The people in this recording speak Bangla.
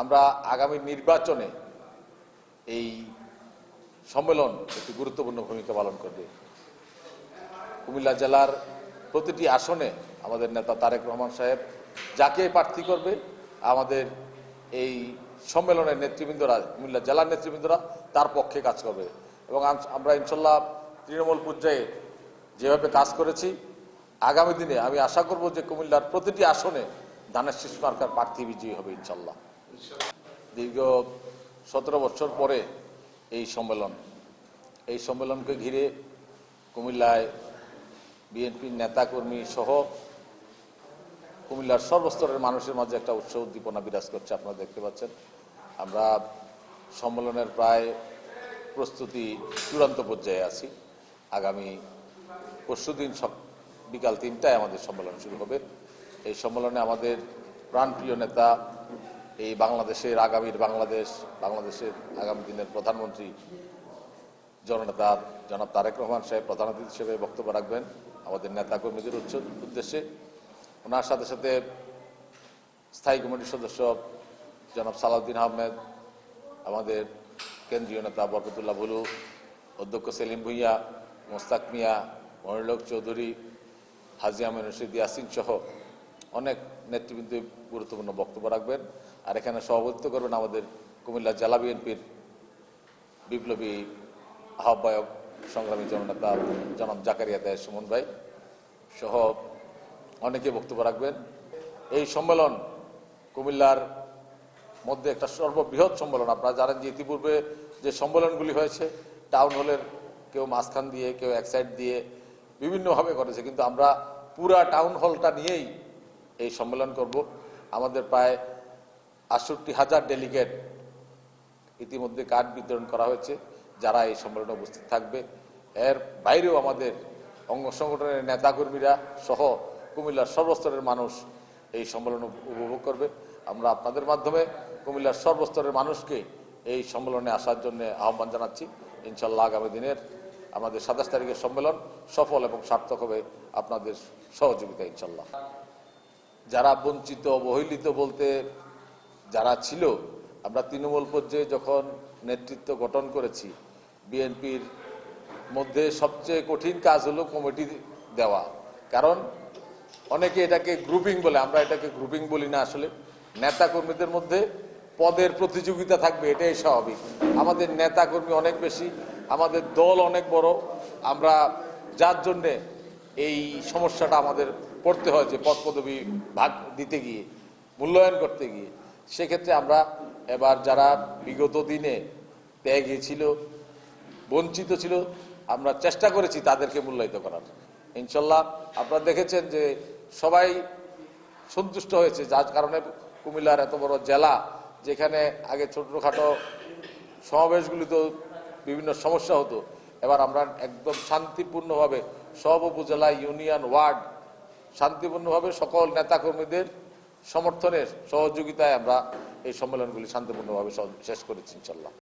আমরা আগামী নির্বাচনে এই সম্মেলন একটি গুরুত্বপূর্ণ ভূমিকা পালন করবে। কুমিল্লা জেলার প্রতিটি আসনে আমাদের নেতা তারেক রহমান সাহেব যাকে প্রার্থী করবে, আমাদের এই সম্মেলনের নেতৃবৃন্দরা, কুমিল্লা জেলার নেতৃবৃন্দরা তার পক্ষে কাজ করবে। এবং আমরা ইনশাল্লাহ তৃণমূল পর্যায়ে যেভাবে কাজ করেছি, আগামী দিনে আমি আশা করব যে কুমিল্লার প্রতিটি আসনে ধানের শীষ মার্কার প্রার্থী বিজয়ী হবে ইনশাল্লাহ। দীর্ঘ 17 বছর পরে এই সম্মেলনকে ঘিরে কুমিল্লায় বিএনপির নেতাকর্মী সহ কুমিল্লার সর্বস্তরের মানুষের মাঝে একটা উৎসাহ উদ্দীপনা বিরাজ করছে। আপনারা দেখতে পাচ্ছেন আমরা সম্মেলনের প্রায় প্রস্তুতি চূড়ান্ত পর্যায়ে আছি। আগামী পরশুদিন বিকাল 3টায় আমাদের সম্মেলন শুরু হবে। এই সম্মেলনে আমাদের প্রাণপ্রিয় নেতা, এই বাংলাদেশের বাংলাদেশের আগামী দিনের প্রধানমন্ত্রী জননেতা জনাব তারেক রহমান সাহেব প্রধান অতিথি হিসেবে বক্তব্য রাখবেন আমাদের নেতাকর্মীদের উদ্দেশ্যে। ওনার সাথে সাথে স্থায়ী কমিটির সদস্য জনাব সালাউদ্দিন আহমেদ, আমাদের কেন্দ্রীয় নেতা বরকতুল্লাহ ভুলু, অধ্যক্ষ সেলিম ভুঁইয়া, মোস্তাক মিয়া, মনিরুল চৌধুরী, হাজী আমিন রশিদ ইয়াসিন সহ অনেক নেতৃবৃন্দ গুরুত্বপূর্ণ বক্তব্য রাখবেন। আর এখানে সভাপতিত্ব করবেন আমাদের কুমিল্লা জেলা বিএনপির বিপ্লবী আহ্বায়ক সংগ্রামী জননেতা জনাব জাকারিয়া দেয় সুমন ভাই সহ অনেকে বক্তব্য রাখবেন। এই সম্মেলন কুমিল্লার মধ্যে একটা সর্ববৃহৎ সম্মেলন। আপনারা জানেন যে ইতিপূর্বে যে সম্মেলনগুলি হয়েছে টাউন হলের কেউ মাঝখান দিয়ে, কেউ এক সাইড দিয়ে বিভিন্নভাবে করেছে, কিন্তু আমরা পুরা টাউন হলটা নিয়েই এই সম্মেলন করব। আমাদের প্রায় ৬৮,০০০ ডেলিগেট ইতিমধ্যে কার্ড বিতরণ করা হয়েছে যারা এই সম্মেলনে উপস্থিত থাকবে। এর বাইরেও আমাদের অঙ্গ সংগঠনের নেতাকর্মীরা সহ কুমিল্লার সর্বস্তরের মানুষ এই সম্মেলন উপভোগ করবে। আমরা আপনাদের মাধ্যমে কুমিল্লার সর্বস্তরের মানুষকে এই সম্মেলনে আসার জন্য আহ্বান জানাচ্ছি। ইনশাল্লাহ আগামী দিনের আমাদের ২৭ তারিখের সম্মেলন সফল এবং সার্থক হবে আপনাদের সহযোগিতা ইনশাল্লাহ। যারা বঞ্চিত অবহেলিত বলতে যারা ছিল, আমরা তৃণমূল পর্যায়ে যখন নেতৃত্ব গঠন করেছি, বিএনপির মধ্যে সবচেয়ে কঠিন কাজ হলো কমিটি দেওয়া। কারণ অনেকে এটাকে গ্রুপিং বলে, আমরা এটাকে গ্রুপিং বলি না। আসলে নেতাকর্মীদের মধ্যে পদের প্রতিযোগিতা থাকবে, এটাই স্বাভাবিক। আমাদের নেতাকর্মী অনেক বেশি, আমাদের দল অনেক বড়, আমরা যার জন্যে এই সমস্যাটা আমাদের পড়তে হয় যে পদ পদবি ভাগ দিতে গিয়ে, মূল্যায়ন করতে গিয়ে। সেক্ষেত্রে আমরা এবার যারা বিগত দিনে ত্যাগী ছিল, বঞ্চিত ছিল, আমরা চেষ্টা করেছি তাদেরকে মূল্যায়িত করার। ইনশাল্লাহ আপনারা দেখেছেন যে সবাই সন্তুষ্ট হয়েছে, যার কারণে কুমিল্লার এত বড় জেলা, যেখানে আগে ছোটখাটো সমাবেশগুলিতে বিভিন্ন সমস্যা হতো, এবার আমরা একদম শান্তিপূর্ণভাবে সব উপজেলা, ইউনিয়ন, ওয়ার্ড শান্তিপূর্ণভাবে সকল নেতাকর্মীদের সমর্থনের সহযোগিতায় আমরা এই সম্মেলনগুলি শান্তিপূর্ণভাবে শেষ করেছি ইনশাল্লাহ।